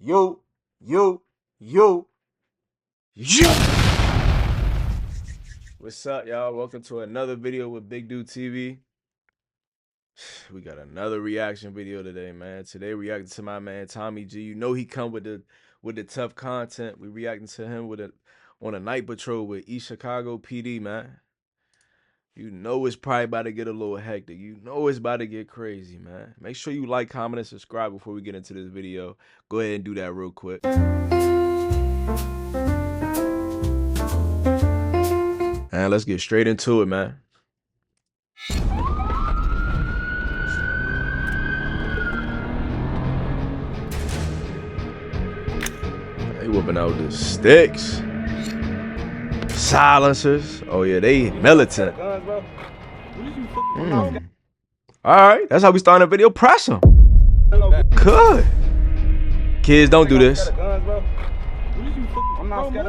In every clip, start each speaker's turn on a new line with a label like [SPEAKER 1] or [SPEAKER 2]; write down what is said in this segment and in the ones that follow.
[SPEAKER 1] Yo. What's up, y'all? Welcome to another video with BigDewTV. We got another reaction video today, man. Today reacting to my man Tommy G. You know he come with the tough content. We reacting to him on a night patrol with ECPD, man. You know it's probably about to get a little hectic. You know it's about to get crazy, man. Make sure you like, comment, and subscribe before we get into this video. Go ahead and do that real quick. And let's get straight into it, man. They whipping out the sticks. Silencers. Oh yeah, they militant. Alright, that's how we start a video. Press them. Good. Kids, don't do this.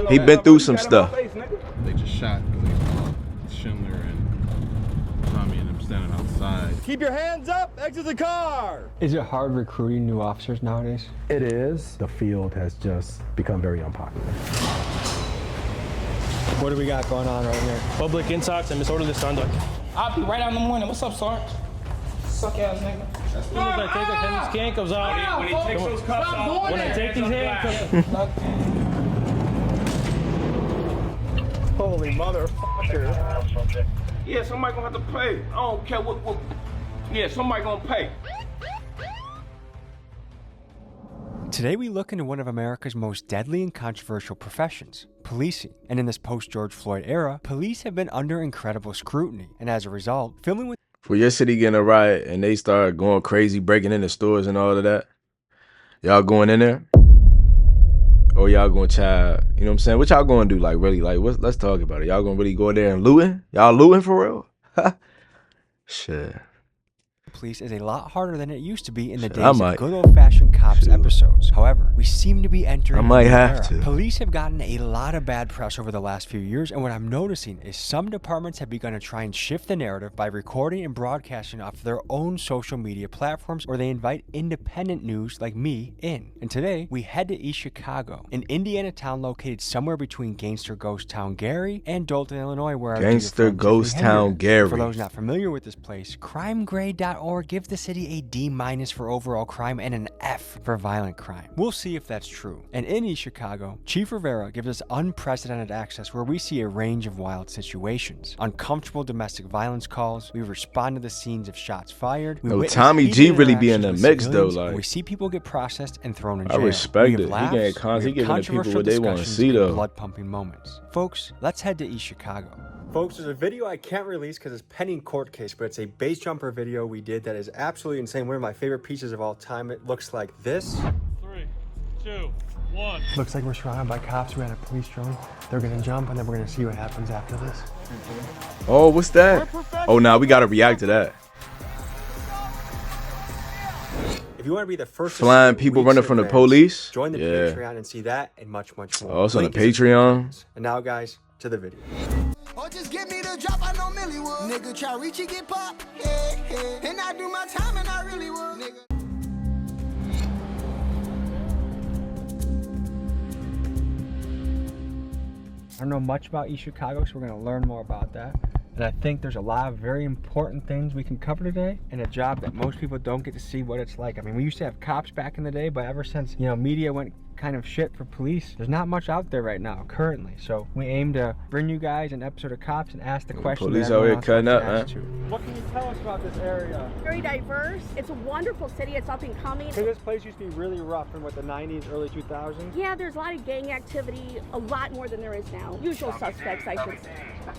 [SPEAKER 1] He been through some stuff.
[SPEAKER 2] They just shot Schindler and Tommy and them standing outside.
[SPEAKER 3] Keep your hands up, exit the car!
[SPEAKER 4] Is it hard recruiting new officers nowadays?
[SPEAKER 5] It is. The field has just become very unpopular.
[SPEAKER 4] What do we got going on right here?
[SPEAKER 3] Public intox and disorderly conduct.
[SPEAKER 6] I'll be right out in the morning. What's up, Sarge? Suck ass nigga.
[SPEAKER 3] As soon as I take the handcuffs out, when he takes those cuffs out, when I take these handcuffs. Holy motherfucker.
[SPEAKER 7] Yeah, somebody gonna have to pay. I don't care what. Yeah, somebody gonna pay.
[SPEAKER 4] Today we look into one of America's most deadly and controversial professions, policing. And in this post-George Floyd era, police have been under incredible scrutiny. And as a result, filming with...
[SPEAKER 1] For your city getting a riot and they start going crazy, breaking into stores and all of that, y'all going in there? Or y'all going to try, you know what I'm saying? What y'all going to do? Like, really, like, let's talk about it. Y'all going to really go there and looting? Y'all looting for real? Shit.
[SPEAKER 4] Police is a lot harder than it used to be in the days of good old-fashioned cops episodes. However, we seem to be entering
[SPEAKER 1] a new era.
[SPEAKER 4] Police have gotten a lot of bad press over the last few years, and what I'm noticing is some departments have begun to try and shift the narrative by recording and broadcasting off their own social media platforms, or they invite independent news like me in. And today, we head to East Chicago, an Indiana town located somewhere between gangster ghost town Gary and Dalton, Illinois, where
[SPEAKER 1] gangster ghost town Gary.
[SPEAKER 4] For those not familiar with this place, crimegrade.org gives the city a D- for overall crime and an F for violent crime. We'll see if that's true. And in East Chicago, Chief Rivera gives us unprecedented access where we see a range of wild situations. Uncomfortable domestic violence calls, we respond to the scenes of shots fired.
[SPEAKER 1] Tommy G really be in the mix though. Like,
[SPEAKER 4] we see people get processed and thrown in jail.
[SPEAKER 1] I respect it. He giving the people what they want to see though.
[SPEAKER 4] Blood pumping moments. Folks, let's head to East Chicago. Folks, there's a video I can't release because it's pending court case, but it's a base jumper video we did that is absolutely insane. One of my favorite pieces of all time. It looks like this.
[SPEAKER 3] 3, 2, 1.
[SPEAKER 4] Looks like we're surrounded by cops. We're at a police drone. They're gonna jump and then we're gonna see what happens after this.
[SPEAKER 1] Oh, what's that? Oh, now we gotta react to that.
[SPEAKER 4] If you want to be the first
[SPEAKER 1] flying people running from the police,
[SPEAKER 4] join the Patreon and see that and much more.
[SPEAKER 1] Also on the Patreon.
[SPEAKER 4] And now, guys, to the video.
[SPEAKER 8] Or just give me the drop, I know Millie would. Nigga, try reach it, get popped. Yeah, yeah. And I do my time and I really would. Nigga.
[SPEAKER 4] I don't know much about East Chicago, so we're going to learn more about that. And I think there's a lot of very important things we can cover today, and a job that most people don't get to see what it's like. I mean, we used to have cops back in the day, but ever since, you know, media went kind of shit for police, there's not much out there right now currently. So we aim to bring you guys an episode of Cops and ask the question.
[SPEAKER 1] Police out here cutting up, man.
[SPEAKER 4] What can you tell us about this area?
[SPEAKER 9] Very diverse. It's a wonderful city. It's up and coming.
[SPEAKER 4] So this place used to be really rough in what, the 90s, early 2000s?
[SPEAKER 9] Yeah, there's a lot of gang activity, a lot more than there is now. Usual suspects, I should say.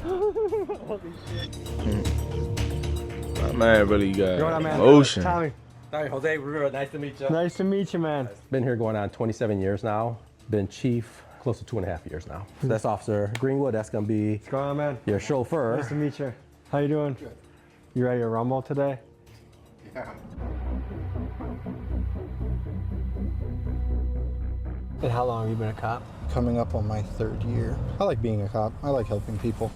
[SPEAKER 4] Holy shit.
[SPEAKER 1] My man really got emotion.
[SPEAKER 4] Tommy.
[SPEAKER 5] Hi, Jose Rivera. Nice to meet you.
[SPEAKER 4] Nice to meet you, man.
[SPEAKER 5] Been here going on 27 years now. Been chief close to 2.5 years now. So that's Officer Greenwood. That's gonna be
[SPEAKER 4] What's going on, man?
[SPEAKER 5] your chauffeur.
[SPEAKER 4] Nice to meet you. How you doing? Good. You ready to rumble today?
[SPEAKER 5] Yeah.
[SPEAKER 4] And how long have you been a cop?
[SPEAKER 10] Coming up on my 3rd year. I like being a cop. I like helping people.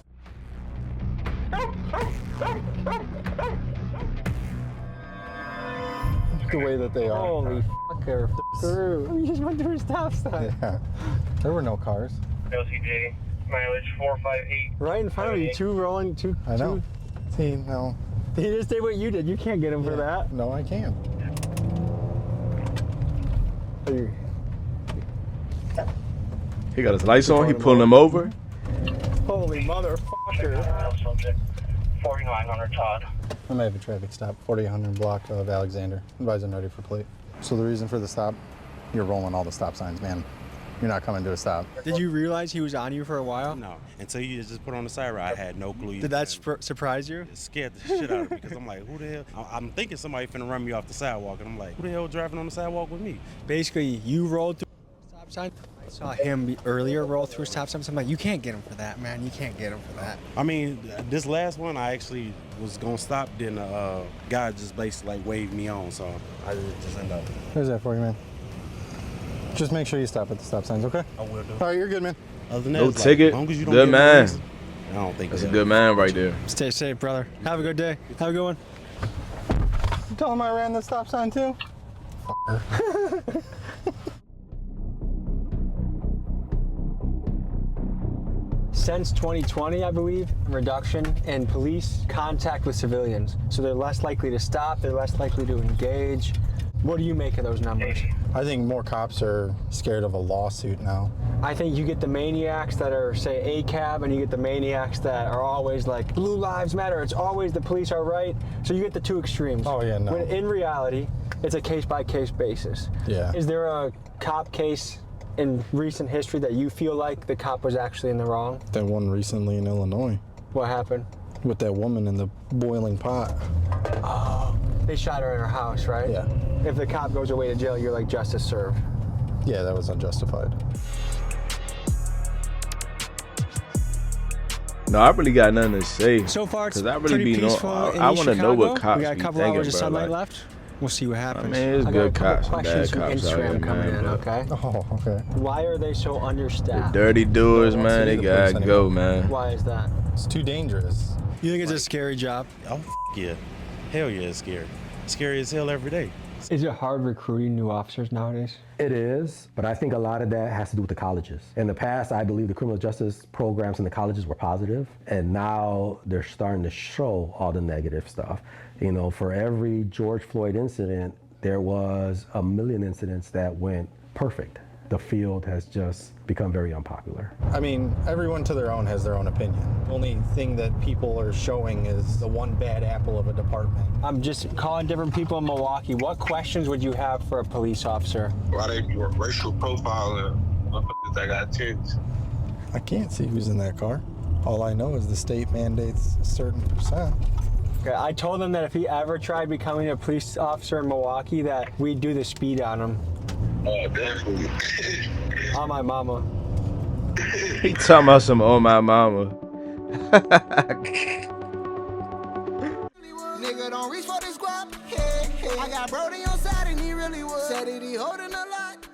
[SPEAKER 10] The way that they are.
[SPEAKER 4] Holy fuck, they're
[SPEAKER 10] through.
[SPEAKER 4] You just went through a stop sign.
[SPEAKER 10] Yeah. There were no cars.
[SPEAKER 11] LCJ, mileage 458.
[SPEAKER 4] Right in front of you, two rolling, two.
[SPEAKER 10] I know. See, no.
[SPEAKER 4] He just did what you did. You can't get him for that.
[SPEAKER 10] No, I can't.
[SPEAKER 1] He got his lights on. He pulling him over.
[SPEAKER 4] Holy motherfucker.
[SPEAKER 11] Subject 4900 Todd.
[SPEAKER 10] I may have a traffic stop, 4800 block of Alexander. Advise I'm ready for plate. So the reason for the stop, you're rolling all the stop signs, man. You're not coming to a stop.
[SPEAKER 4] Did you realize he was on you for a while?
[SPEAKER 12] No, until you just put on the side ride, I had no clue.
[SPEAKER 4] Did that surprise you?
[SPEAKER 12] It scared the shit out of me because I'm like, who the hell? I'm thinking somebody finna run me off the sidewalk, and I'm like, who the hell driving on the sidewalk with me?
[SPEAKER 4] Basically, you rolled through a stop sign. I saw him earlier roll through a stop sign. So I'm like, you can't get him for that, man. You can't get him for that.
[SPEAKER 12] I mean, this last one, I actually was gonna stop, then guy just basically like waved me on, so I just ended up.
[SPEAKER 10] There's that for you, man. Just make sure you stop at the stop signs, okay?
[SPEAKER 12] I will do.
[SPEAKER 10] All right, you're good, man.
[SPEAKER 12] Other than that,
[SPEAKER 1] No
[SPEAKER 12] it's
[SPEAKER 1] ticket.
[SPEAKER 12] Like, as long as you don't
[SPEAKER 1] Good
[SPEAKER 12] get
[SPEAKER 1] man.
[SPEAKER 12] arrested, I don't think
[SPEAKER 1] That's a good man right there.
[SPEAKER 4] Stay safe, brother. Have a good day. Have a good one.
[SPEAKER 10] You tell him I ran the stop sign too?
[SPEAKER 4] Since 2020, I believe, reduction in police contact with civilians. So they're less likely to stop, they're less likely to engage. What do you make of those numbers?
[SPEAKER 10] I think more cops are scared of a lawsuit now.
[SPEAKER 4] I think you get the maniacs that are, say, ACAB, and you get the maniacs that are always like, Blue Lives Matter, it's always the police are right. So you get the two extremes.
[SPEAKER 10] Oh, yeah, no.
[SPEAKER 4] When in reality, it's a case-by-case basis.
[SPEAKER 10] Yeah.
[SPEAKER 4] Is there a cop case in recent history that you feel like the cop was actually in the wrong?
[SPEAKER 10] That one recently in Illinois.
[SPEAKER 4] What happened?
[SPEAKER 10] With that woman in the boiling pot.
[SPEAKER 4] Oh, they shot her in her house, right?
[SPEAKER 10] Yeah.
[SPEAKER 4] If the cop goes away to jail, you're like, justice served.
[SPEAKER 10] Yeah, that was unjustified.
[SPEAKER 1] No, I really got nothing to say.
[SPEAKER 4] So far, it's
[SPEAKER 1] Cause I really
[SPEAKER 4] pretty
[SPEAKER 1] be
[SPEAKER 4] peaceful
[SPEAKER 1] I
[SPEAKER 4] in
[SPEAKER 1] want to know what
[SPEAKER 4] Chicago.
[SPEAKER 1] cops
[SPEAKER 4] We got a
[SPEAKER 1] be
[SPEAKER 4] couple
[SPEAKER 1] thinking,
[SPEAKER 4] hours of
[SPEAKER 1] bro.
[SPEAKER 4] sunlight
[SPEAKER 1] Like,
[SPEAKER 4] left. We'll see what happens.
[SPEAKER 1] I mean, it's
[SPEAKER 4] I
[SPEAKER 1] good
[SPEAKER 4] got a
[SPEAKER 1] cops
[SPEAKER 4] couple
[SPEAKER 1] and
[SPEAKER 4] questions
[SPEAKER 1] bad
[SPEAKER 4] from
[SPEAKER 1] cops out here,
[SPEAKER 4] Instagram coming
[SPEAKER 1] man.
[SPEAKER 4] in,
[SPEAKER 1] But
[SPEAKER 4] okay?
[SPEAKER 10] Oh, okay.
[SPEAKER 4] Why are they so understaffed?
[SPEAKER 1] dirty doers,
[SPEAKER 10] Don't
[SPEAKER 1] man,
[SPEAKER 10] see
[SPEAKER 1] they
[SPEAKER 10] the
[SPEAKER 1] gotta
[SPEAKER 10] police
[SPEAKER 1] go,
[SPEAKER 10] anymore.
[SPEAKER 1] man.
[SPEAKER 4] Why is that?
[SPEAKER 10] It's too dangerous.
[SPEAKER 4] You think it's a scary job?
[SPEAKER 12] Oh, yeah. Hell yeah, it's scary. Scary as hell every day.
[SPEAKER 4] Is it hard recruiting new officers nowadays?
[SPEAKER 5] It is, but I think a lot of that has to do with the colleges. In the past, I believe the criminal justice programs in the colleges were positive, and now they're starting to show all the negative stuff. You know, for every George Floyd incident, there was a million incidents that went perfect. The field has just become very unpopular.
[SPEAKER 10] I mean, everyone to their own has their own opinion. The only thing that people are showing is the one bad apple of a department.
[SPEAKER 4] I'm just calling different people in Milwaukee. What questions would you have for a police officer?
[SPEAKER 11] Why they do racial profiling? Motherfuckers that got tits.
[SPEAKER 10] I can't see who's in that car. All I know is the state mandates a certain percent.
[SPEAKER 4] Okay, I told him that if he ever tried becoming a police officer in Milwaukee, that we'd do the speed on him.
[SPEAKER 11] Oh, definitely.
[SPEAKER 4] On my mama.
[SPEAKER 1] He talking about some oh my mama.
[SPEAKER 8] Nigga, don't reach for the squad. Hey, hey. I got Brody on side and he really was. Said it, he holding a lot.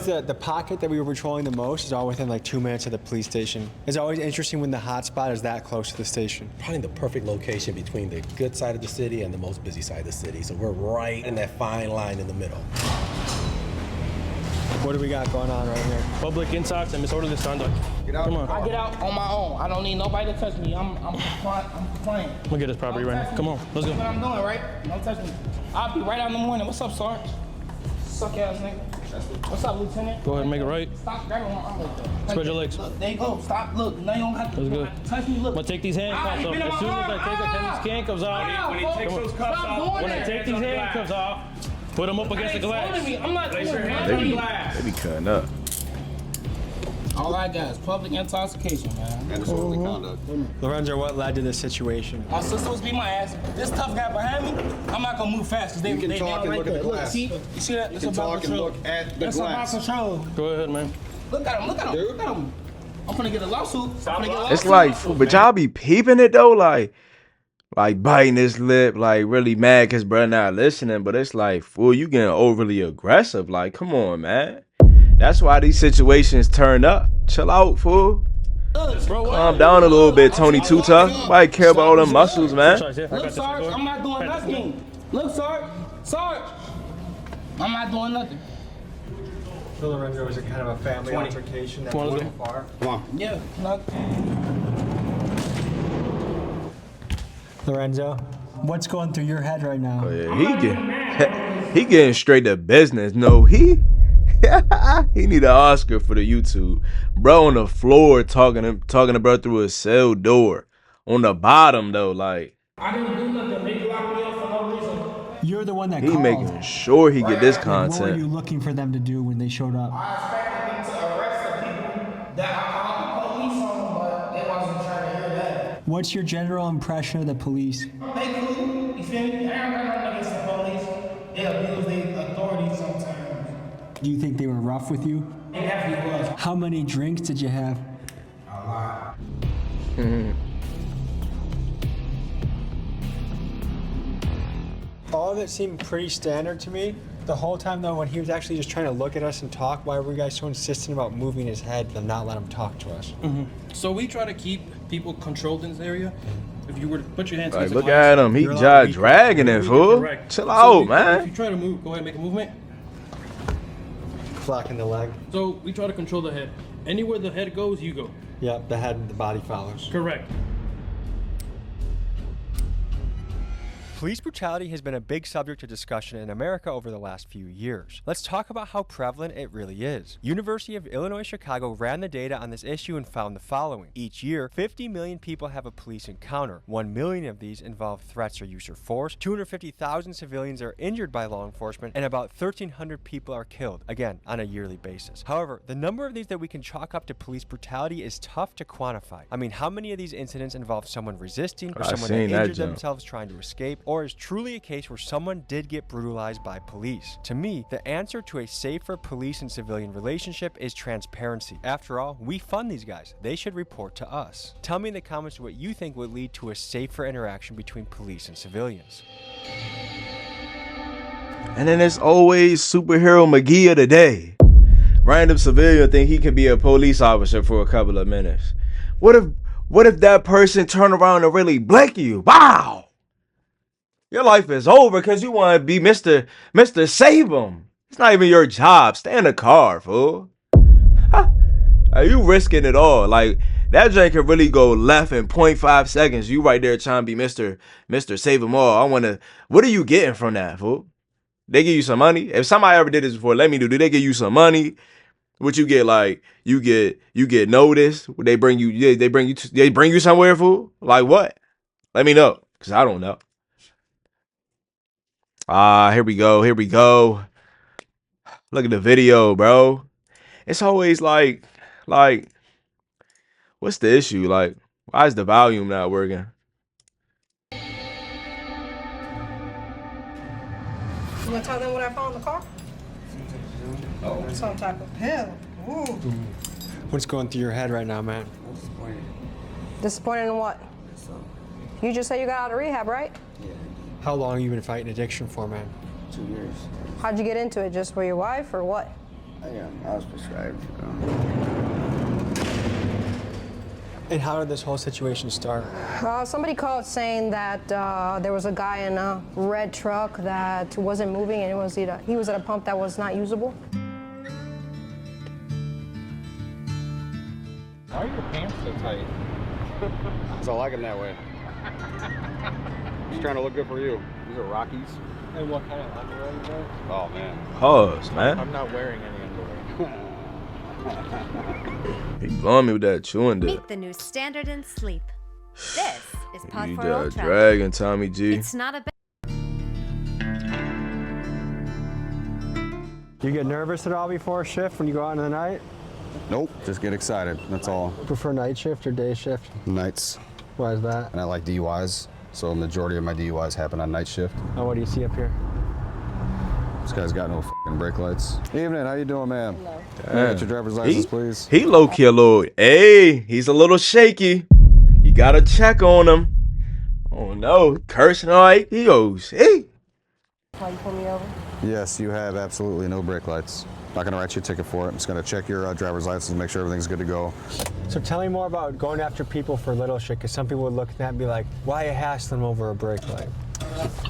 [SPEAKER 4] The pocket that we were patrolling the most is all within like 2 minutes of the police station. It's always interesting when the hot spot is that close to the station.
[SPEAKER 5] Probably the perfect location between the good side of the city and the most busy side of the city. So we're right in that fine line in the middle.
[SPEAKER 4] What do we got going on right here?
[SPEAKER 3] Public intox and disorderly conduct.
[SPEAKER 6] Get out.
[SPEAKER 3] Come on.
[SPEAKER 6] I get out on my own. I don't need nobody to touch me. I'm compliant.
[SPEAKER 3] Look at this property right now. Come on, let's go.
[SPEAKER 6] That's what I'm doing, right? Don't touch me. I'll be right out in the morning. What's up, Sarge? Suck ass nigga. What's up, Lieutenant?
[SPEAKER 3] Go ahead and make it right.
[SPEAKER 6] Stop grabbing my arm like that.
[SPEAKER 3] Spread your legs.
[SPEAKER 6] Look, there you go. Stop. Look, now you don't have to,
[SPEAKER 3] That's good.
[SPEAKER 6] touch me. Look.
[SPEAKER 3] I'm gonna take these handcuffs off. As soon as I take the handcuffs off,
[SPEAKER 6] When he takes those cuffs off,
[SPEAKER 3] when I take these handcuffs off, put them up against the glass.
[SPEAKER 6] I'm not doing
[SPEAKER 1] They be cutting up.
[SPEAKER 6] All I got is public intoxication, man.
[SPEAKER 11] And disorderly conduct.
[SPEAKER 4] Lorenzo, what led to this situation?
[SPEAKER 6] My sister was beating my ass. This tough guy behind me, I'm not gonna move fast because they
[SPEAKER 11] You can talk and
[SPEAKER 6] right
[SPEAKER 11] look at
[SPEAKER 6] there.
[SPEAKER 11] the glass.
[SPEAKER 6] See? You see that?
[SPEAKER 11] You
[SPEAKER 6] It's
[SPEAKER 11] can
[SPEAKER 6] about
[SPEAKER 11] talk and
[SPEAKER 6] control.
[SPEAKER 11] look at the
[SPEAKER 6] It's
[SPEAKER 11] glass.
[SPEAKER 6] about control.
[SPEAKER 3] Go ahead, man.
[SPEAKER 6] Look at him. Look at him. Look at him. I'm gonna get a lawsuit.
[SPEAKER 1] It's like, but y'all be peeping it though, like biting his lip, like really mad because bro not listening. But it's like, fool, you getting overly aggressive. Like, come on, man. That's why these situations turn up. Chill out, fool. Calm down a little bit, Tony Too Tough. Nobody care about all them muscles, man.
[SPEAKER 6] Look, Sarge, I'm not doing nothing. Look, Sarge. Sarge. I'm not doing nothing.
[SPEAKER 4] So Lorenzo, was it kind of a family altercation that went far?
[SPEAKER 6] Come on. Yeah. Look.
[SPEAKER 4] Lorenzo, what's going through your head right now?
[SPEAKER 1] Oh, yeah, he getting straight to business. No, he need an Oscar for the YouTube. Bro on the floor talking to bro through a cell door. On the bottom though, like
[SPEAKER 6] I didn't do nothing. They locked me up for no reason.
[SPEAKER 4] You're the one that
[SPEAKER 1] he
[SPEAKER 4] called.
[SPEAKER 1] making sure he get this content.
[SPEAKER 4] What were you looking for them to do when they showed up?
[SPEAKER 6] I expected them to arrest the people that I called the police on, but they wasn't trying to hear that.
[SPEAKER 4] What's your general impression of the police?
[SPEAKER 6] They cool. You feel me? I ain't got nothing against the police. They abuse their authority sometimes.
[SPEAKER 4] Do you think they were rough with you?
[SPEAKER 6] They definitely was.
[SPEAKER 4] How many drinks did you have?
[SPEAKER 6] A lot.
[SPEAKER 4] All of it seemed pretty standard to me. The whole time though, when he was actually just trying to look at us and talk, why were you guys so insistent about moving his head and not let him talk to us?
[SPEAKER 3] So we try to keep people controlled in this area. If you were to put your hands
[SPEAKER 1] Like,
[SPEAKER 3] against
[SPEAKER 1] look
[SPEAKER 3] the glass,
[SPEAKER 1] at him. He
[SPEAKER 3] you're allowed to be
[SPEAKER 1] dragging it, fool.
[SPEAKER 3] correct.
[SPEAKER 1] Chill
[SPEAKER 3] So
[SPEAKER 1] out,
[SPEAKER 3] if
[SPEAKER 1] man.
[SPEAKER 3] you try to move, go ahead and make a movement.
[SPEAKER 4] Blocking the leg.
[SPEAKER 3] So we try to control the head. Anywhere the head goes, you go.
[SPEAKER 4] Yep, the head and the body follows.
[SPEAKER 3] Correct.
[SPEAKER 4] Police brutality has been a big subject of discussion in America over the last few years. Let's talk about how prevalent it really is. University of Illinois Chicago ran the data on this issue and found the following. Each year, 50 million people have a police encounter. 1 million of these involve threats or use of force. 250,000 civilians are injured by law enforcement, and about 1,300 people are killed, again, on a yearly basis. However, the number of these that we can chalk up to police brutality is tough to quantify. I mean, how many of these incidents involve someone resisting or someone that injured themselves trying to escape, or is truly a case where someone did get brutalized by police? To me, the answer to a safer police and civilian relationship is transparency. After all, we fund these guys. They should report to us. Tell me in the comments what you think would lead to a safer interaction between police and civilians.
[SPEAKER 1] And then there's always superhero McGee of the day. Random civilian think he can be a police officer for a couple of minutes. What if that person turned around and really blink you? Wow! Your life is over because you want to be Mr. Save 'em. It's not even your job. Stay in the car, fool. Are you risking it all? Like, that joint could really go left in 0.5 seconds. You right there trying to be Mr. Save 'em all. What are you getting from that, fool? They give you some money? If somebody ever did this before, let me know. Do they give you some money? What you get? Like, you get noticed? They bring you somewhere, fool? Like what? Let me know, because I don't know. Here we go. Look at the video, bro. It's always like, what's the issue? Like, why is the volume not working?
[SPEAKER 13] You want to tell them what I found in the car? Oh, some type of pill. Ooh.
[SPEAKER 4] What's going through your head right now, man?
[SPEAKER 13] Disappointed in what? You just said you got out of rehab, right?
[SPEAKER 4] Yeah. How long have you been fighting addiction for, man?
[SPEAKER 14] 2 years.
[SPEAKER 13] How'd you get into it? Just for your wife or what?
[SPEAKER 14] I was prescribed.
[SPEAKER 4] And how did this whole situation start?
[SPEAKER 13] Somebody called saying that there was a guy in a red truck that wasn't moving, and he was at a pump that was not usable.
[SPEAKER 10] Why are your pants so tight?
[SPEAKER 15] So I like them that way. Just trying to look good for you. These are Rockies.
[SPEAKER 4] And what kind of underwear you wear?
[SPEAKER 15] Oh man.
[SPEAKER 1] Pause, man.
[SPEAKER 10] I'm not wearing any underwear.
[SPEAKER 1] He blowing me with that chewing dip.
[SPEAKER 16] Meet the new standard in sleep. This is Pod
[SPEAKER 1] You
[SPEAKER 16] 4
[SPEAKER 1] got
[SPEAKER 16] Ultra.
[SPEAKER 1] dragging, Tommy G.
[SPEAKER 16] It's not a
[SPEAKER 4] Do you get nervous at all before a shift when you go out in the night?
[SPEAKER 15] Nope. Just get excited. That's all.
[SPEAKER 4] Prefer night shift or day shift?
[SPEAKER 15] Nights.
[SPEAKER 4] Why is that?
[SPEAKER 15] And I like DUIs. So a majority of my DUIs happen on night shift.
[SPEAKER 4] Oh, what do you see up here?
[SPEAKER 15] This guy's got no f***ing brake lights. Evening, how you doing, ma'am?
[SPEAKER 13] Hello.
[SPEAKER 15] Can I get your driver's license, please?
[SPEAKER 1] He low-key a little, he's a little shaky. You gotta check on him. Oh no, cursing all right. He goes, hey.
[SPEAKER 13] Why you pull me over?
[SPEAKER 15] Yes, you have absolutely no brake lights. Not gonna write you a ticket for it. I'm just gonna check your driver's license and make sure everything's good to go.
[SPEAKER 4] So tell me more about going after people for little shit, because some people would look at that and be like, why are you hassling them over a brake light?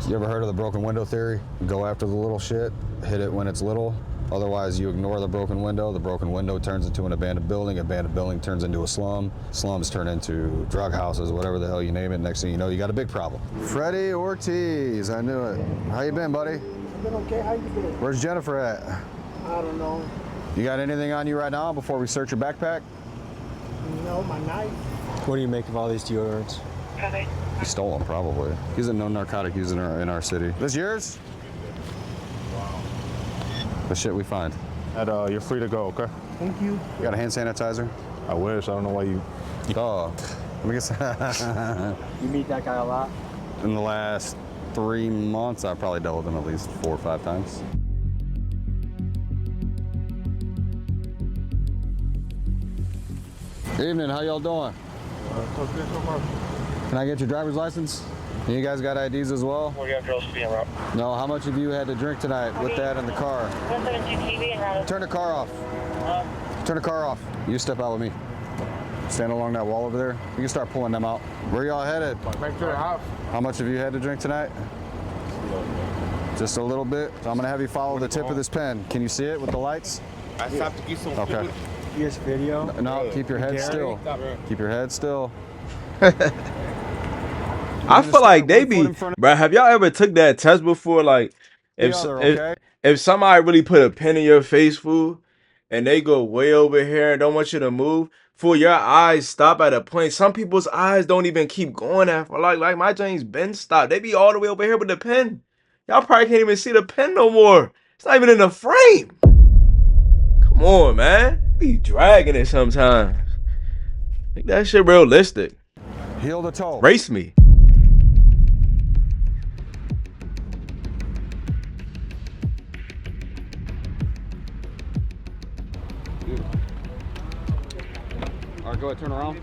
[SPEAKER 15] You ever heard of the broken window theory? Go after the little shit, hit it when it's little. Otherwise, you ignore the broken window turns into an abandoned building turns into a slum, slums turn into drug houses, whatever the hell you name it. Next thing you know, you got a big problem. Freddie Ortiz, I knew it. How you been, buddy?
[SPEAKER 17] I've been okay, how you been?
[SPEAKER 15] Where's Jennifer at?
[SPEAKER 17] I don't know.
[SPEAKER 15] You got anything on you right now before we search your backpack?
[SPEAKER 17] No, my knife.
[SPEAKER 4] What do you make of all these deodorants?
[SPEAKER 15] He stole them, probably. He's a known narcotic user in our city. This yours? Wow. The shit we find.
[SPEAKER 10] You're free to go, okay?
[SPEAKER 17] Thank you.
[SPEAKER 15] You got a hand sanitizer?
[SPEAKER 10] I wish. I don't know why you...
[SPEAKER 15] Oh. Let me guess.
[SPEAKER 4] You meet that guy a lot?
[SPEAKER 15] In the last 3 months, I've probably dealt with him at least 4 or 5 times. Evening, how y'all doing? Can I get your driver's license? You guys got IDs as well?
[SPEAKER 18] We got girls being out.
[SPEAKER 15] No, how much of you had to drink tonight with that in the car?
[SPEAKER 18] 172 TV and round.
[SPEAKER 15] Turn the car off. Turn the car off. You step out with me. Stand along that wall over there. You can start pulling them out. Where y'all headed?
[SPEAKER 10] Back to the house.
[SPEAKER 15] How much have you had to drink tonight? Just a little bit. So I'm gonna have you follow the tip of this pen. Can you see it with the lights?
[SPEAKER 18] I stopped to get some
[SPEAKER 15] Okay.
[SPEAKER 18] food.
[SPEAKER 4] Yes, video?
[SPEAKER 15] No, keep your head still. Keep your head still.
[SPEAKER 1] I feel like they be, bro. Have y'all ever took that test before? Like, if somebody really put a pen in your face, fool, and they go way over here and don't want you to move, fool, your eyes stop at a point. Some people's eyes don't even keep going that far. Like my James Ben stopped. They be all the way over here with the pen. Y'all probably can't even see the pen no more. It's not even in the frame. Come on, man. Be dragging it sometimes. Make that shit realistic.
[SPEAKER 15] Heel to toe.
[SPEAKER 1] Race me.
[SPEAKER 15] All right, go ahead, turn around.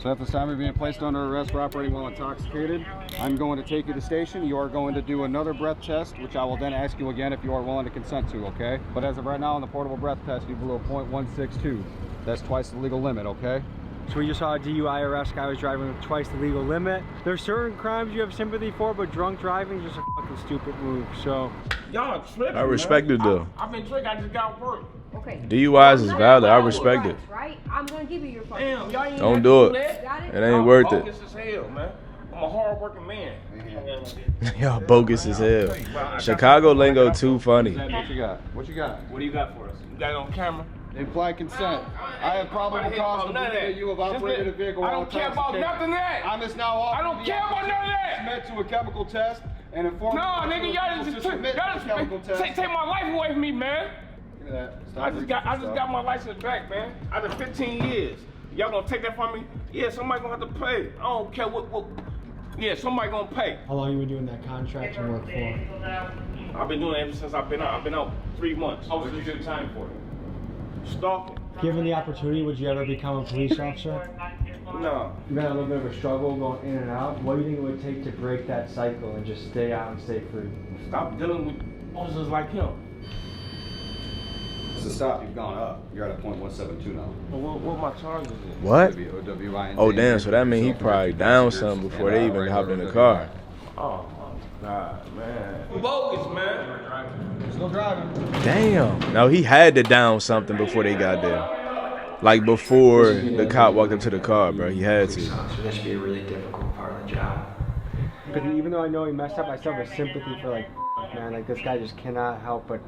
[SPEAKER 15] So at this time you're being placed under arrest for operating while intoxicated. I'm going to take you to station. You are going to do another breath test, which I will then ask you again if you are willing to consent to, okay? But as of right now on the portable breath test, you below 0.162. That's twice the legal limit, okay?
[SPEAKER 4] So we just saw a DUI arrest. Guy was driving twice the legal limit. There's certain crimes you have sympathy for, but drunk driving is just a fucking stupid move, so.
[SPEAKER 7] Y'all tripping,
[SPEAKER 1] I respect it though.
[SPEAKER 7] I've been drinking, I just got work.
[SPEAKER 9] Okay.
[SPEAKER 1] DUIs is valid. I respect it.
[SPEAKER 9] Right? I'm gonna give you your phone.
[SPEAKER 7] Damn, y'all ain't
[SPEAKER 1] Don't do it.
[SPEAKER 9] Got it?
[SPEAKER 1] It ain't worth it.
[SPEAKER 7] Bogus as hell, man. I'm a hard-working man.
[SPEAKER 1] Y'all bogus as hell. Chicago lingo too funny.
[SPEAKER 15] What you got? What you got?
[SPEAKER 7] What do you got for us? You got it on camera?
[SPEAKER 15] Implied consent. I have probable cause to believe that you have operated a vehicle
[SPEAKER 7] I
[SPEAKER 15] while
[SPEAKER 7] don't care about
[SPEAKER 15] intoxicated.
[SPEAKER 7] nothing of that.
[SPEAKER 15] I'm just now off.
[SPEAKER 7] I don't care about none of that.
[SPEAKER 15] Submit to a chemical test and inform.
[SPEAKER 7] No, nigga, y'all just take my life away from me, man.
[SPEAKER 15] Give me that.
[SPEAKER 7] I just got my license back, man. After 15 years. Y'all gonna take that from me? Yeah, somebody gonna have to pay. I don't care what. Yeah, somebody gonna pay.
[SPEAKER 4] How long you been doing that contract and work for?
[SPEAKER 7] I've been doing it ever since I've been out. I've been out 3 months. What did you do time for? Stalking.
[SPEAKER 4] Given the opportunity, would you ever become a police officer?
[SPEAKER 7] No.
[SPEAKER 4] You've had a little bit of a struggle going in and out. What do you think it would take to break that cycle and just stay out and stay free?
[SPEAKER 7] Stop dealing with officers like him.
[SPEAKER 15] To stop, you've gone up. You're at a 0.172 now.
[SPEAKER 7] Well, what my charges is?
[SPEAKER 1] What? Oh damn, so that means he probably down something before they even hopped in the car.
[SPEAKER 7] Oh my God, man. Bogus, man.
[SPEAKER 15] Still driving.
[SPEAKER 1] Damn. No, he had to down something before they got there. Like before the cop walked up to the car, bro. He had to.
[SPEAKER 4] So this should be a really difficult part of the job. But even though I know he messed up, I still have a sympathy for like, man, like this guy just cannot help but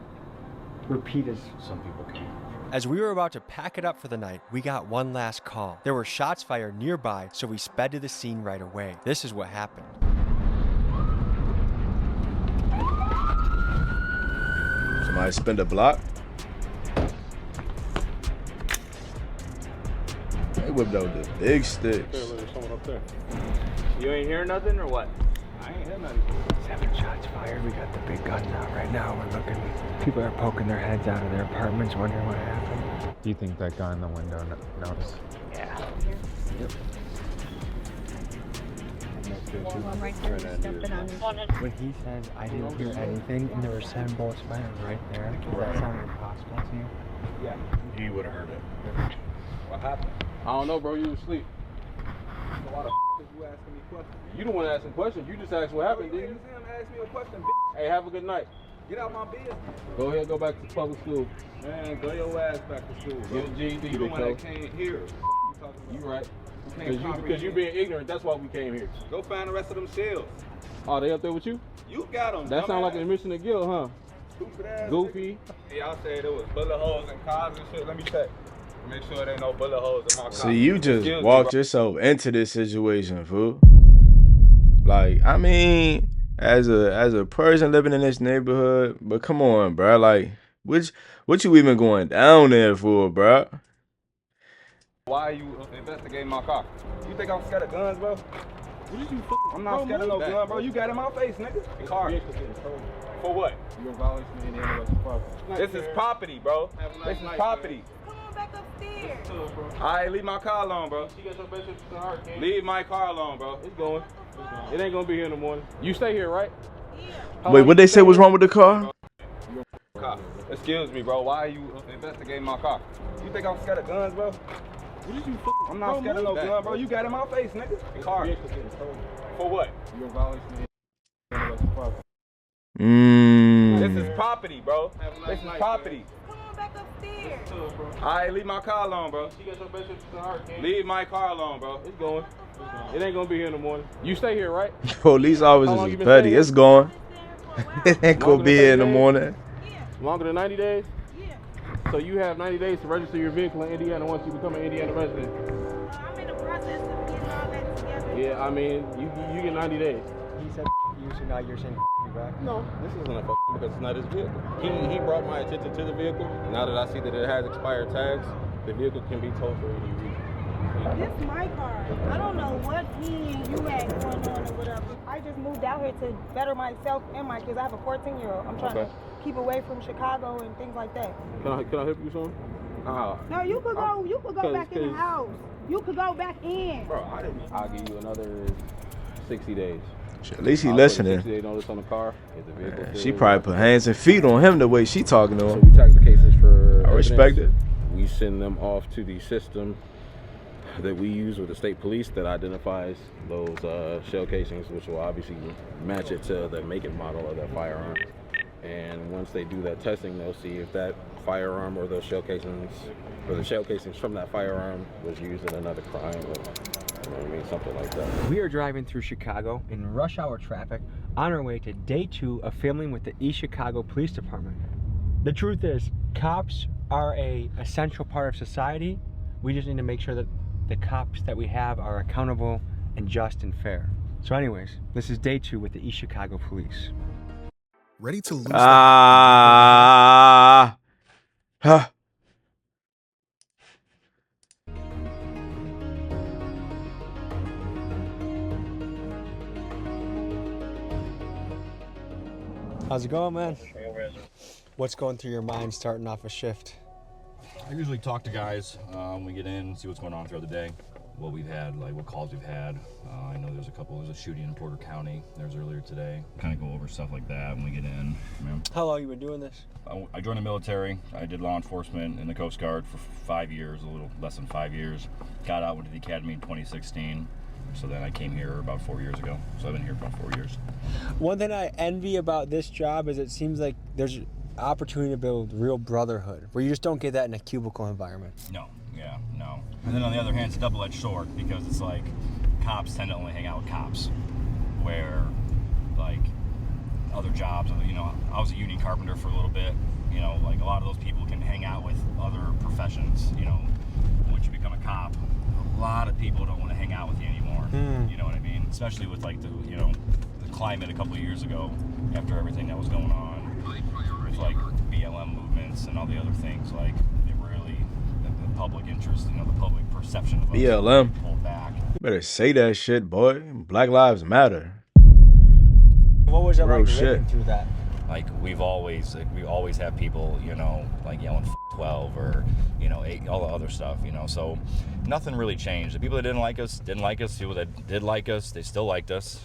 [SPEAKER 4] repeat as some people can. As we were about to pack it up for the night, we got one last call. There were shots fired nearby, so we sped to the scene right away. This is what happened.
[SPEAKER 1] Somebody spin the block. They whipped out the big sticks.
[SPEAKER 10] There's someone up there.
[SPEAKER 3] You ain't hear nothing or what?
[SPEAKER 10] I ain't hear nothing.
[SPEAKER 4] 7 shots fired. We got the big guns out right now. We're looking. People are poking their heads out of their apartments, wondering what happened.
[SPEAKER 10] Do you think that guy in the window noticed?
[SPEAKER 4] Yeah.
[SPEAKER 10] Yep.
[SPEAKER 4] When he says, I didn't hear anything, and there were 7 bullets fired right there, does that sound impossible to you?
[SPEAKER 10] Yeah. He would have heard it.
[SPEAKER 3] What happened?
[SPEAKER 10] I don't know, bro. You was asleep. A lot of
[SPEAKER 2] You asking me questions. You don't want to ask some questions. You just asked what happened, didn't you? Ask me a question, bitch. Hey, have a good night. Get out my business. Go ahead, go back to public school. Man, go your ass back to school, bro. Get a GED, you the one that came here. You right. Because you being ignorant, that's why we came here. Go find the rest of them shells. Oh, they up there with you? You got them. That sounds like an admission to guilt, huh? Stupid ass. Goofy. Y'all said it was bullet holes in cars and shit. Let me check. Make sure there ain't no bullet holes in my car.
[SPEAKER 1] See, you just walked yourself into this situation, fool. Like, I mean, as a person living in this neighborhood, but come on, bro. Like, what you even going down there for, bro?
[SPEAKER 2] Why are you investigating my car? You think I'm scared of guns, bro? I'm not scared of no gun, bro. You got in my face, nigga. Car. For what? You're in violation of Indiana West property. This is property, bro. This is property.
[SPEAKER 19] Come on back upstairs.
[SPEAKER 2] Alright, leave my car alone, bro. Leave my car alone, bro. It's going. It ain't gonna be here in the morning. You stay here, right? Yeah.
[SPEAKER 1] Wait, what they say was wrong with the car?
[SPEAKER 2] Excuse me, bro. Why are you investigating my car? You think I'm scared of guns, bro? I'm not scared of no gun, bro. You got in my face, nigga. Car. For what? You're in violation of Indiana West property. This is property, bro. This is property.
[SPEAKER 19] Come on back upstairs.
[SPEAKER 2] Alright, leave my car alone, bro. Leave my car alone, bro. It's going. It ain't gonna be here in the morning. You stay here, right?
[SPEAKER 1] Police officers is petty. It's gone. It ain't gonna be here in the morning.
[SPEAKER 2] Longer than 90 days? Yeah. So you have 90 days to register your vehicle in Indiana once you become an Indiana resident.
[SPEAKER 19] I'm in the process of getting all that together.
[SPEAKER 2] Yeah, I mean, you get 90 days.
[SPEAKER 4] He said you, so now you're saying me back?
[SPEAKER 2] No, this isn't a because it's not his vehicle. He brought my attention to the vehicle. Now that I see that it has expired tags, the vehicle can be towed for any reason.
[SPEAKER 19] This is my car. I don't know what me and you had going on or whatever. I just moved out here to better myself and my kids. I have a 14-year-old. I'm trying to keep away from Chicago and things like that.
[SPEAKER 2] Can I help you, son?
[SPEAKER 19] No, you could go. You could go back in the house. You could go back in.
[SPEAKER 2] Bro, I'll give you another 60 days.
[SPEAKER 1] At least he listening.
[SPEAKER 2] 60 day notice on the car.
[SPEAKER 1] She probably put hands and feet on him the way she talking to him.
[SPEAKER 2] So we tag the cases for.
[SPEAKER 1] I respect it.
[SPEAKER 2] We send them off to the system that we use with the state police that identifies those shell casings, which will obviously match it to the make and model of that firearm. And once they do that testing, they'll see if that firearm or those shell casings, or the shell casings from that firearm was used in another crime, or you know what I mean, something like that.
[SPEAKER 4] We are driving through Chicago in rush hour traffic on our way to day 2 of filming with the East Chicago Police Department. The truth is, cops are an essential part of society. We just need to make sure that the cops that we have are accountable and just and fair. So anyways, this is day 2 with the East Chicago Police.
[SPEAKER 8] Ready to lose
[SPEAKER 4] How's it going, man? What's going through your mind starting off a shift?
[SPEAKER 20] I usually talk to guys when we get in, see what's going on throughout the day, what we've had, like what calls we've had. I know there's a shooting in Porter County. There's earlier today. Kind of go over stuff like that when we get in.
[SPEAKER 4] How long you been doing this?
[SPEAKER 20] I joined the military. I did law enforcement in the Coast Guard for 5 years, a little less than 5 years. Got out, went to the academy in 2016. So then I came here about 4 years ago. So I've been here about 4 years.
[SPEAKER 4] One thing I envy about this job is it seems like there's opportunity to build real brotherhood, where you just don't get that in a cubicle environment.
[SPEAKER 20] No, yeah, no. And then on the other hand, it's a double-edged sword because it's like cops tend to only hang out with cops, where like other jobs, you know, I was a union carpenter for a little bit, you know, like a lot of those people can hang out with other professions, you know. Once you become a cop, a lot of people don't want to hang out with you anymore. You know what I mean? Especially with like the, you know, the climate a couple of years ago, after everything that was going on with like BLM movements and all the other things, like it really, the public interest, you know, the public perception of us
[SPEAKER 1] BLM.
[SPEAKER 20] Pulled back.
[SPEAKER 1] You better say that shit, boy. Black Lives Matter.
[SPEAKER 4] What was it
[SPEAKER 1] Real
[SPEAKER 4] like
[SPEAKER 1] shit.
[SPEAKER 4] living through that?
[SPEAKER 20] Like we always have people, you know, like yelling 12 or, you know, 8, all the other stuff, you know. So nothing really changed. The people that didn't like us. People that did like us, they still liked us.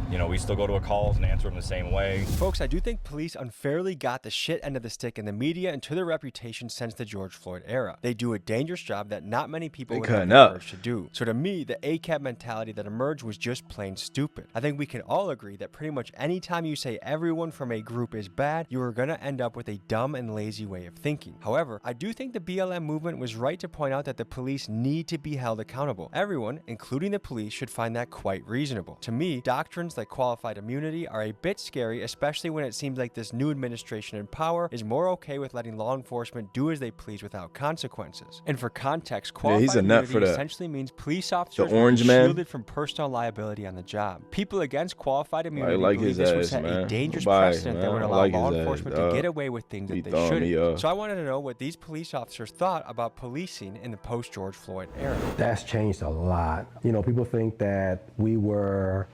[SPEAKER 20] You know, we still go to a calls and answer them the same way.
[SPEAKER 4] Folks, I do think police unfairly got the shit end of the stick in the media and to their reputation since the George Floyd era. They do a dangerous job that not many people would have the courage to do. So to me, the ACAB mentality that emerged was just plain stupid. I think we can all agree that pretty much any time you say everyone from a group is bad, you are gonna end up with a dumb and lazy way of thinking. However, I do think the BLM movement was right to point out that the police need to be held accountable. Everyone, including the police, should find that quite reasonable. To me, doctrines like qualified immunity are a bit scary, especially when it seems like this new administration in power is more okay with letting law enforcement do as they please without consequences. And for context, qualified immunity essentially means police officers will be shielded from personal liability on the job. People against qualified immunity believe this would set a dangerous precedent that would allow law enforcement to get away with things that they shouldn't. So I wanted to know what these police officers thought about policing in the post-George Floyd era.
[SPEAKER 5] That's changed a lot. You know, people think that we were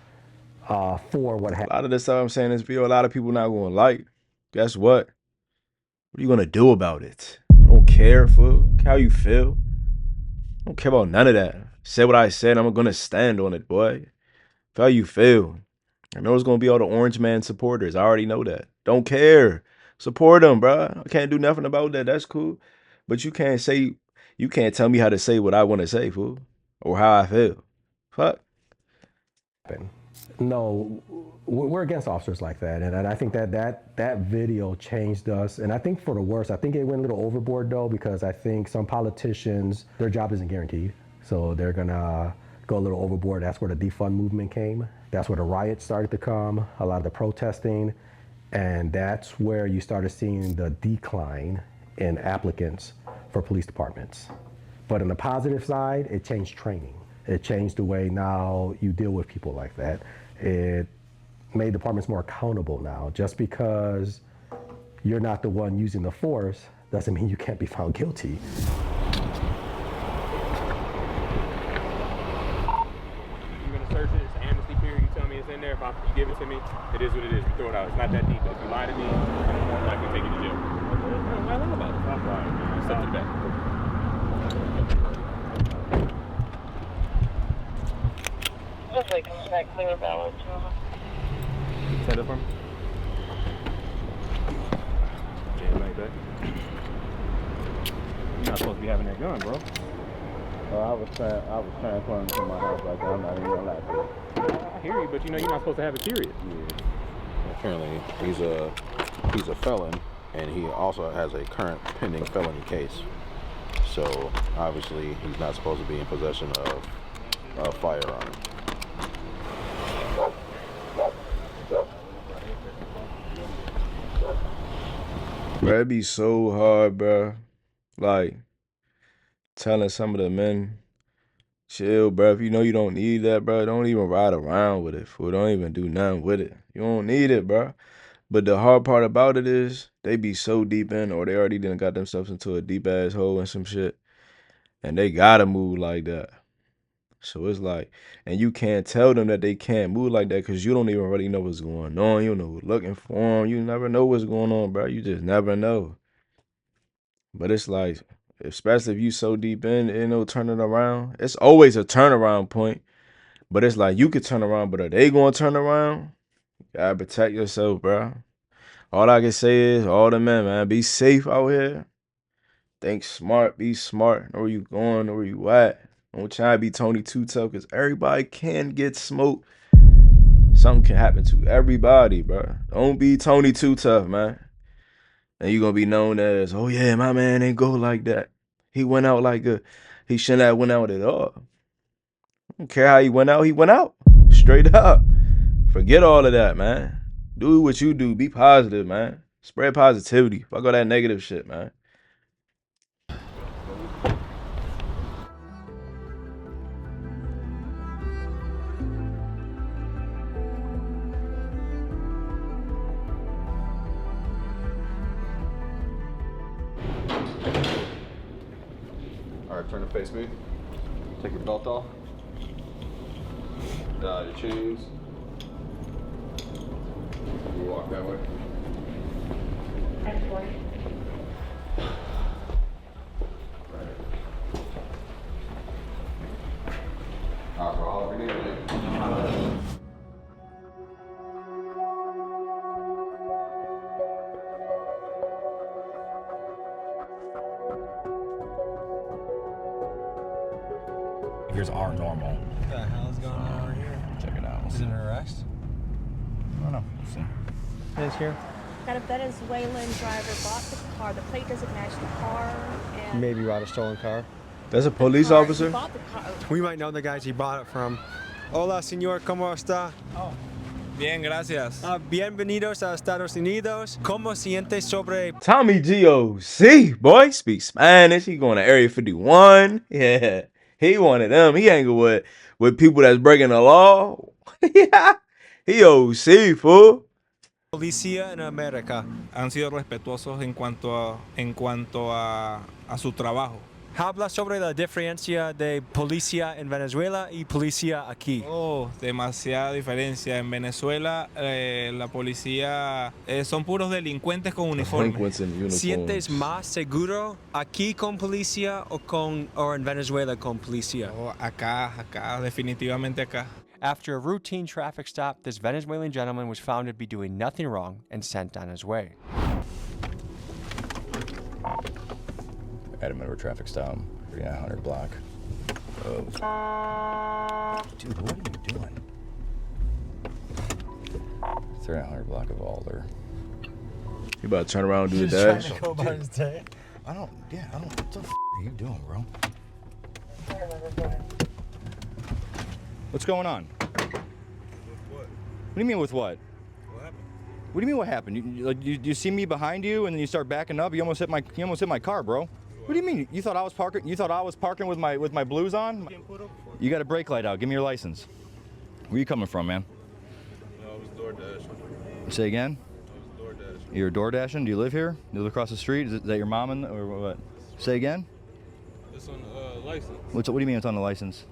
[SPEAKER 5] for what happened.
[SPEAKER 1] A lot of the stuff I'm saying in this video, a lot of people not going to like. Guess what? What are you going to do about it? I don't care, fool. How you feel. I don't care about none of that. Say what I said, I'm going to stand on it, boy. How you feel. I know it's going to be all the Orange Man supporters. I already know that. Don't care. Support them, bro. I can't do nothing about that. That's cool. But you can't tell me how to say what I want to say, fool. Or how I feel. Fuck.
[SPEAKER 5] No, we're against officers like that, and I think that video changed us, and I think for the worse. I think it went a little overboard though, because I think some politicians, their job isn't guaranteed, so they're gonna go a little overboard. That's where the defund movement came. That's where the riots started to come, a lot of the protesting, and that's where you started seeing the decline in applicants for police departments. But on the positive side, it changed training. It changed the way now you deal with people like that. It made departments more accountable now. Just because you're not the one using the force doesn't mean you can't be found guilty.
[SPEAKER 2] You're gonna search it, it's an amnesty period, you tell me it's in there, if you give it to me, it is what it is, we throw it out. It's not that deep, but if you lie to me, I'm more likely to take you to jail. I don't know about it. That's right. Step to the back.
[SPEAKER 18] Looks like smack clear balance.
[SPEAKER 2] Set up for me. Yeah, like that. You're not supposed to be having that gun, bro.
[SPEAKER 21] I was transferring to my house like that. I'm not even gonna lie to you.
[SPEAKER 2] I hear you, but you know you're not supposed to have it, period.
[SPEAKER 21] Yeah. Apparently, he's a felon, and he also has a current pending felony case. So obviously, he's not supposed to be in possession of a firearm.
[SPEAKER 1] Bro, it'd be so hard, bro. Like, telling some of the men, chill, bro. If you know you don't need that, bro, don't even ride around with it, fool. Don't even do nothing with it. You don't need it, bro. But the hard part about it is they be so deep in, or they already done got themselves into a deep-ass hole and some shit, and they gotta move like that. So it's like, and you can't tell them that they can't move like that because you don't even really know what's going on. You don't know who's looking for them. You never know what's going on, bro. You just never know. But it's like, especially if you so deep in, ain't no turning around. It's always a turnaround point. But it's like, you could turn around, but are they going to turn around? You gotta protect yourself, bro. All I can say is, all the men, man, be safe out here. Think smart, be smart. Know where you going, know where you at. Don't try to be Tony Too Tough, because everybody can get smoked. Something can happen to everybody, bro. Don't be Tony Too Tough, man. And you're going to be known as, oh yeah, my man ain't go like that. He went out like he shouldn't have went out at all. I don't care how he went out. He went out. Straight up. Forget all of that, man. Do what you do. Be positive, man. Spread positivity. Fuck all that negative shit, man.
[SPEAKER 21] Alright, turn to face me. Take your belt off. Your chains. You walk that way. Alright, bro, holler if you need anything.
[SPEAKER 20] behaviors aren't normal.
[SPEAKER 4] What the hell is going on over here?
[SPEAKER 20] Check it out.
[SPEAKER 4] Is it an arrest?
[SPEAKER 20] I don't know. We'll see.
[SPEAKER 4] It's here.
[SPEAKER 9] Got a Venezuelan driver bought the car. The plate doesn't match the car. And
[SPEAKER 4] Maybe bought a stolen car.
[SPEAKER 1] That's a police officer?
[SPEAKER 4] We might know the guys he bought it from. Hola, señor, ¿cómo está?
[SPEAKER 12] Oh. Bien, gracias.
[SPEAKER 4] Bienvenidos a Estados Unidos. ¿Cómo siente sobre...
[SPEAKER 1] Tommy GOC, boy, speak Spanish. He going to Area 51. Yeah, he one of them. He hanging with people that's breaking the law. Yeah, he OC, fool.
[SPEAKER 4] Policía en América.
[SPEAKER 12] Han sido respetuosos en cuanto a su trabajo.
[SPEAKER 4] Habla sobre la diferencia de policía en Venezuela y policía aquí.
[SPEAKER 12] Oh, demasiada diferencia. En Venezuela, la policía son puros delincuentes con uniformes.
[SPEAKER 4] ¿Sientes más seguro aquí con policía o en Venezuela con policía?
[SPEAKER 12] Oh, acá, definitivamente acá.
[SPEAKER 4] After a routine traffic stop, this Venezuelan gentleman was found to be doing nothing wrong and sent on his way.
[SPEAKER 20] Adam Edward traffic stop, 3900 block of... Dude, what are you doing? 3900 block of Alder.
[SPEAKER 1] You about to turn around and do the dash?
[SPEAKER 20] Dude, what the f are you doing, bro? What's going on? With what? What do you mean with what? What happened? What do you mean what happened? You see me behind you and then you start backing up. You almost hit my car, bro. What do you mean? You thought I was parking? You thought I was parking with my blues on? You got a brake light out. Give me your license. Where you coming from, man?
[SPEAKER 22] No, I was door dashing.
[SPEAKER 20] Say again?
[SPEAKER 22] I was door dashing.
[SPEAKER 20] You're door dashing? Do you live here? You live across the street? Is that your mom or what? Say again?
[SPEAKER 22] It's on the license.
[SPEAKER 20] What do you mean it's on the license?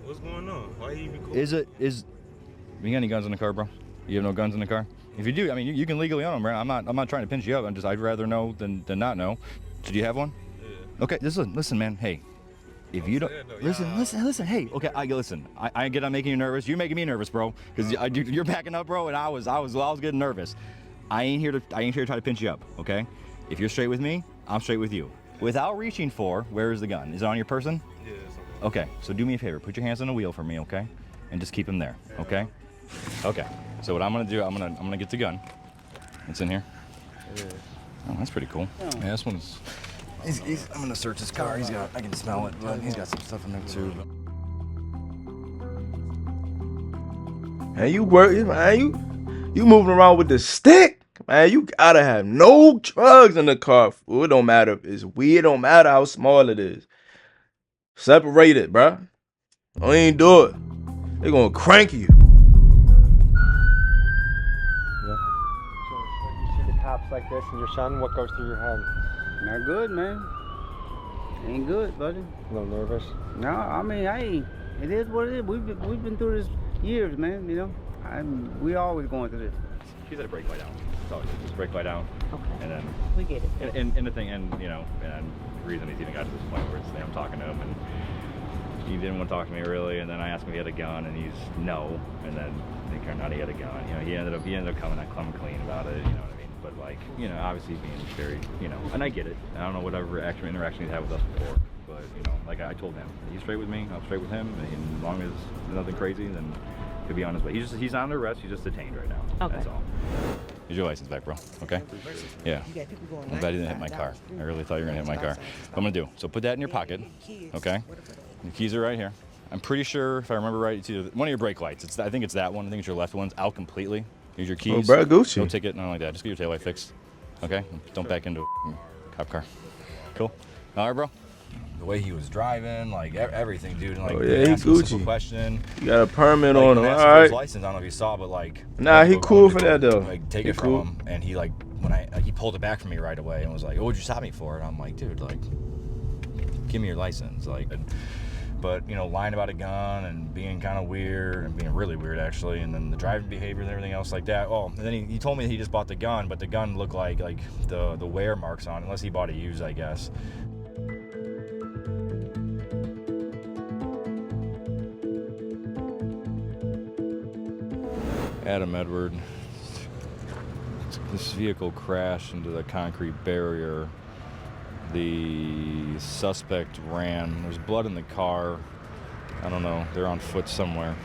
[SPEAKER 22] What's going on? Why are you even calling?
[SPEAKER 20] You got any guns in the car, bro? You have no guns in the car? If you do, I mean, you can legally own them, right? I'm not trying to pinch you up. I'd rather know than not know. Did you have one? Okay, listen, man. Hey, if you don't listen. Hey, okay, listen. I get I'm making you nervous. You're making me nervous, bro. Because you're backing up, bro, and I was getting nervous. I ain't here to try to pinch you up. Okay, if you're straight with me, I'm straight with you. Without reaching for, where is the gun? Is it on your person?
[SPEAKER 22] Yeah.
[SPEAKER 20] Okay, so do me a favor. Put your hands on the wheel for me, okay? And just keep them there, okay? Okay. So what I'm gonna do, I'm gonna get the gun. It's in here. Oh, that's pretty cool. Yeah, this one's. I'm gonna search his car. I can smell it, but he's got some stuff in there too.
[SPEAKER 1] Man, you moving around with the stick? Man, you gotta have no drugs in the car. It don't matter if it's weed. It don't matter how small it is. Separate it, bruh. Don't even do it. They're gonna crank you.
[SPEAKER 4] Yeah. So when you see the cops like this and your son, what goes through your head?
[SPEAKER 14] Not good, man. Ain't good, buddy.
[SPEAKER 4] A little nervous?
[SPEAKER 14] No, I mean, it is what it is. We've been through this years, man, you know. We always going through this.
[SPEAKER 20] She's at a brake light out. So just brake light out.
[SPEAKER 14] Okay.
[SPEAKER 20] And then
[SPEAKER 14] We get it.
[SPEAKER 20] And the thing, and you know, and the reason he's even got to this point where I'm talking to him, and he didn't want to talk to me really, and then I asked him if he had a gun, and he's no, and then they turned out he had a gun. You know, he ended up coming clean about it. You know what I mean? But like, you know, obviously being very, you know, and I get it. I don't know whatever actual interaction he's had with us before, but you know, like I told him, he's straight with me, I'm straight with him, and as long as there's nothing crazy, then he'll be on his way. He's not under arrest. He's just detained right now. Okay. That's all. Here's your license back, bro. Okay? Yeah. I'm glad you didn't hit my car. I really thought you were gonna hit my car. What I'm gonna do, so put that in your pocket, okay? The keys are right here. I'm pretty sure, if I remember right, it's either one of your brake lights. I think it's that one. I think it's your left one's out completely. Here's your keys.
[SPEAKER 1] Oh, bro, Gucci.
[SPEAKER 20] No ticket, nothing like that. Just get your taillight fixed. Okay? Don't back into a cop car. Cool? All right, bro? The way he was driving, like everything, dude. And, like,
[SPEAKER 1] oh, yeah, he Gucci.
[SPEAKER 20] Question.
[SPEAKER 1] You got a permit
[SPEAKER 20] like,
[SPEAKER 1] on him, all right?
[SPEAKER 20] His license, I don't know if you saw, but like.
[SPEAKER 1] Nah, he cool for that, though.
[SPEAKER 20] Like, take it from him. And he, like, he pulled it back from me right away and was like, oh, what'd you stop me for? And I'm like, dude, like, give me your license. Like, but, you know, lying about a gun and being kind of weird and being really weird, actually. And then the driving behavior and everything else like that. Oh, and then he told me he just bought the gun, but the gun looked like the wear marks on it, unless he bought it used, I guess. Adam Edward. This vehicle crashed into the concrete barrier. The suspect ran. There's blood in the car. I don't know. They're on foot somewhere.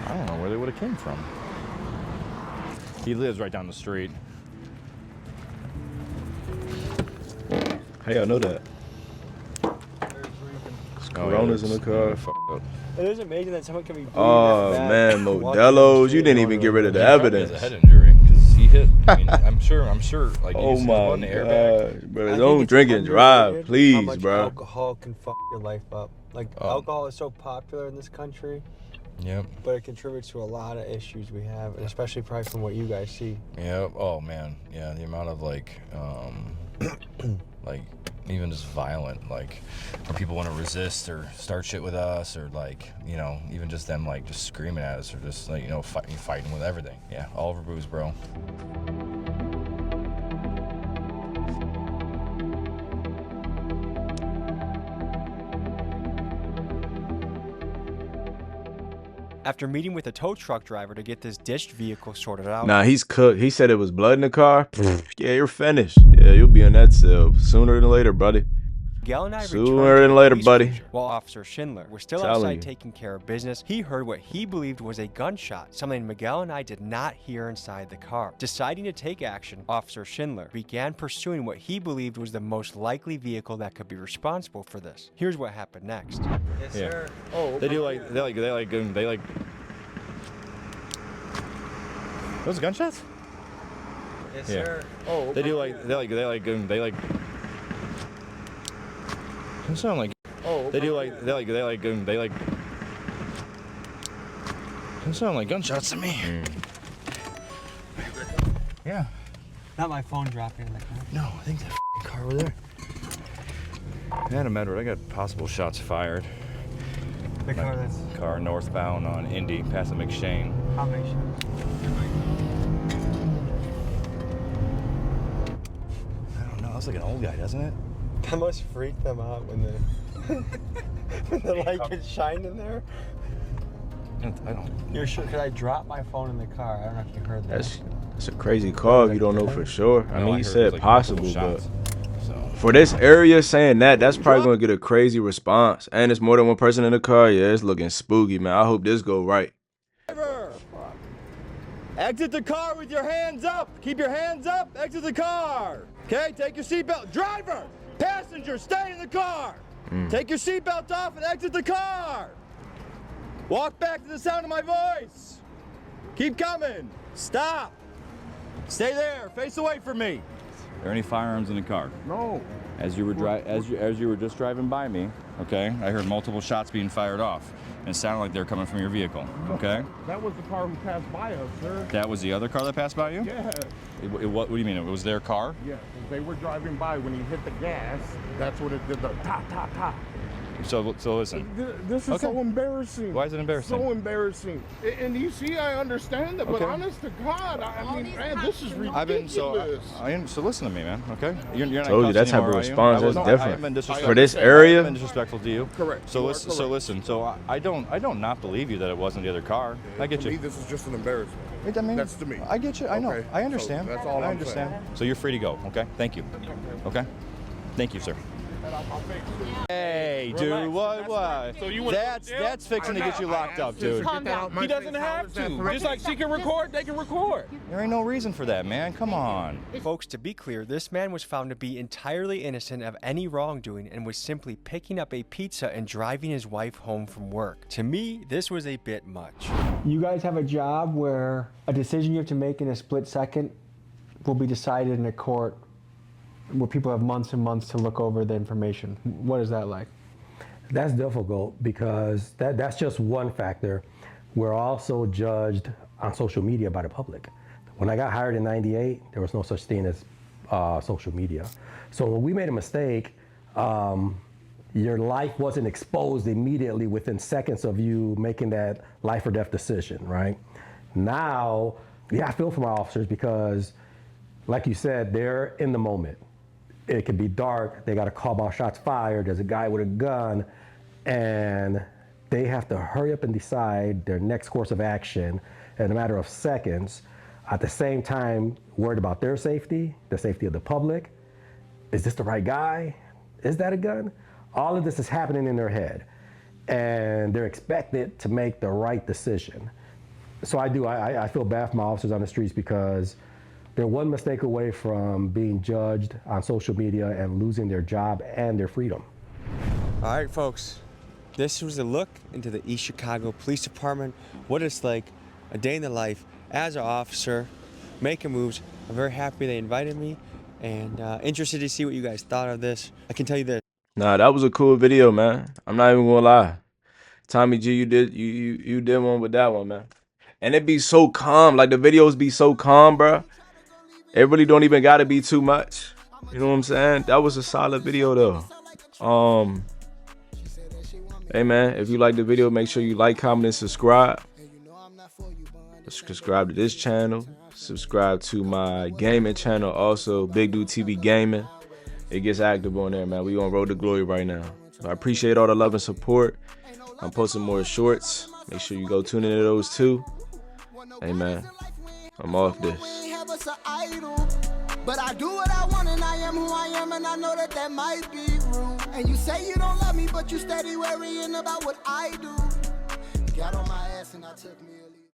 [SPEAKER 20] I don't know where they would have came from. He lives right down the street.
[SPEAKER 1] How y'all know that? Coronas in the car.
[SPEAKER 4] It is amazing that someone can be.
[SPEAKER 1] Oh man, Modelo's! You didn't even get rid of the evidence.
[SPEAKER 20] He has a head injury because he hit. I mean, I'm sure. Like,
[SPEAKER 1] oh my god, bro!
[SPEAKER 4] I
[SPEAKER 1] Don't
[SPEAKER 4] think
[SPEAKER 1] drink
[SPEAKER 4] it's
[SPEAKER 1] and drive,
[SPEAKER 4] underrated
[SPEAKER 1] please,
[SPEAKER 4] how much
[SPEAKER 1] bro.
[SPEAKER 4] alcohol can fuck your life up. Like alcohol is so popular in this country.
[SPEAKER 20] Yep.
[SPEAKER 4] But it contributes to a lot of issues we have, and especially probably from what you guys see.
[SPEAKER 20] Yep. Oh man. Yeah. The amount of like even just violent, like where people want to resist or start shit with us, or like, you know, even just them like just screaming at us, or just like, you know, fighting with everything. Yeah. All over booze, bro.
[SPEAKER 4] After meeting with a tow truck driver to get this ditched vehicle sorted out.
[SPEAKER 1] Nah, he's cooked. He said it was blood in the car. Yeah, you're finished. Yeah, you'll be in that cell sooner than later, buddy.
[SPEAKER 4] Miguel and I
[SPEAKER 1] Sooner than later, buddy.
[SPEAKER 4] While Officer Schindler was still
[SPEAKER 1] Telling
[SPEAKER 4] outside
[SPEAKER 1] you.
[SPEAKER 4] taking care of business, he heard what he believed was a gunshot, something Miguel and I did not hear inside the car. Deciding to take action, Officer Schindler began pursuing what he believed was the most likely vehicle that could be responsible for this. Here's what happened next.
[SPEAKER 20] Yes, sir. Oh, they like those gunshots?
[SPEAKER 4] Yes,
[SPEAKER 20] Yeah.
[SPEAKER 4] sir.
[SPEAKER 20] Oh, they sound like. Oh, they sound like gunshots to me. Yeah.
[SPEAKER 4] Not my phone dropping in the car.
[SPEAKER 20] No, I think that car over there. Adam Edward, I got possible shots fired.
[SPEAKER 4] The car that's.
[SPEAKER 20] Car northbound on Indy, past the McShane.
[SPEAKER 4] How many shots?
[SPEAKER 20] I don't know. That's like an old guy, doesn't it?
[SPEAKER 4] That must freak them out when the light gets shined in there.
[SPEAKER 20] I don't.
[SPEAKER 4] You're sure? Because I dropped my phone in the car. I don't know if you heard that.
[SPEAKER 1] That's a crazy call if you don't know for sure. I
[SPEAKER 20] No,
[SPEAKER 1] mean,
[SPEAKER 20] I
[SPEAKER 1] he
[SPEAKER 20] heard it
[SPEAKER 1] said
[SPEAKER 20] was like
[SPEAKER 1] possible,
[SPEAKER 20] multiple
[SPEAKER 1] but
[SPEAKER 20] shots, so.
[SPEAKER 1] for this area saying that's probably gonna get a crazy response. And it's more than one person in the car. Yeah, it's looking spooky, man. I hope this go right.
[SPEAKER 6] Exit the car with your hands up. Keep your hands up. Exit the car. Okay, take your seatbelt. Driver, passenger, stay in the car. Take your seatbelt off and exit the car. Walk back to the sound of my voice. Keep coming. Stop. Stay there. Face away from me.
[SPEAKER 20] Are there any firearms in the car?
[SPEAKER 7] No.
[SPEAKER 20] As you were just driving by me, okay, I heard multiple shots being fired off. And it sounded like they were coming from your vehicle, okay?
[SPEAKER 7] That was the car who passed by us, sir.
[SPEAKER 20] That was the other car that passed by you?
[SPEAKER 7] Yeah.
[SPEAKER 20] What do you mean? It was their car?
[SPEAKER 7] Yeah, they were driving by when he hit the gas. That's what it did, the ta.
[SPEAKER 20] So listen.
[SPEAKER 7] This is so embarrassing.
[SPEAKER 20] Why is it embarrassing?
[SPEAKER 7] So embarrassing. And you see, I understand that, but
[SPEAKER 20] Okay.
[SPEAKER 7] honest to God, I mean, man, this is ridiculous.
[SPEAKER 20] So listen to me, man. Okay, you're not
[SPEAKER 1] Told you that
[SPEAKER 20] cussing
[SPEAKER 1] type of
[SPEAKER 20] anymore, are you?
[SPEAKER 1] response
[SPEAKER 20] I
[SPEAKER 1] is
[SPEAKER 20] was-
[SPEAKER 1] different.
[SPEAKER 20] I haven't been disrespectful.
[SPEAKER 1] For this area?
[SPEAKER 20] I haven't been disrespectful to you.
[SPEAKER 7] Correct.
[SPEAKER 20] So
[SPEAKER 7] You are
[SPEAKER 20] listen. So
[SPEAKER 7] correct.
[SPEAKER 20] listen. So I don't not believe you that it wasn't the other car. I get
[SPEAKER 7] To
[SPEAKER 20] you.
[SPEAKER 7] me, this is just an embarrassment.
[SPEAKER 20] I mean,
[SPEAKER 7] That's to me.
[SPEAKER 20] I get you. I know.
[SPEAKER 7] Okay,
[SPEAKER 20] I understand.
[SPEAKER 7] so that's all
[SPEAKER 20] I
[SPEAKER 7] I'm
[SPEAKER 20] understand.
[SPEAKER 7] saying.
[SPEAKER 20] So you're free to go. Okay. Thank you. Okay. Thank you, sir. Hey, dude, what?
[SPEAKER 7] So you
[SPEAKER 20] That's fixing to get you locked up, dude.
[SPEAKER 7] Calm down.
[SPEAKER 20] He doesn't have to.
[SPEAKER 7] Just like she can record, they can record.
[SPEAKER 20] There ain't no reason for that, man. Come on.
[SPEAKER 4] Folks, to be clear, this man was found to be entirely innocent of any wrongdoing and was simply picking up a pizza and driving his wife home from work. To me, this was a bit much. You guys have a job where a decision you have to make in a split second will be decided in a court where people have months and months to look over the information. What is that like?
[SPEAKER 5] That's difficult because that's just one factor. We're also judged on social media by the public. When I got hired in '98, there was no such thing as social media. So when we made a mistake, your life wasn't exposed immediately within seconds of you making that life or death decision, right? Now, yeah, I feel for my officers because, like you said, they're in the moment. It could be dark, they got a call about shots fired, there's a guy with a gun, and they have to hurry up and decide their next course of action in a matter of seconds. At the same time, worried about their safety, the safety of the public. Is this the right guy? is that a gun? All of this is happening in their head, and they're expected to make the right decision. So I feel bad for my officers on the streets because they're one mistake away from being judged on social media and losing their job and their freedom.
[SPEAKER 4] All right, folks, this was a look into the East Chicago Police Department, what it's like, a day in the life as an officer, making moves. I'm very happy they invited me, and interested to see what you guys thought of this. I can tell you this.
[SPEAKER 1] Nah, that was a cool video, man. I'm not even gonna lie. Tommy G, you did one with that one, man. And it be so calm. Like the videos be so calm, bro. It really don't even gotta be too much. You know what I'm saying? That was a solid video though. Hey man, if you like the video, make sure you like, comment, and subscribe. Subscribe to this channel. Subscribe to my gaming channel also, BigDewTV Gaming. It gets active on there, man. We on Road to Glory right now. So I appreciate all the love and support. I'm posting more shorts. Make sure you go tune into those too. Hey man, I'm off this.
[SPEAKER 8] But I do what I want and I am who I am, and I know that that might be rude. And you say you don't love me, but you steady worrying about what I do. Got on my ass and I took me a leave.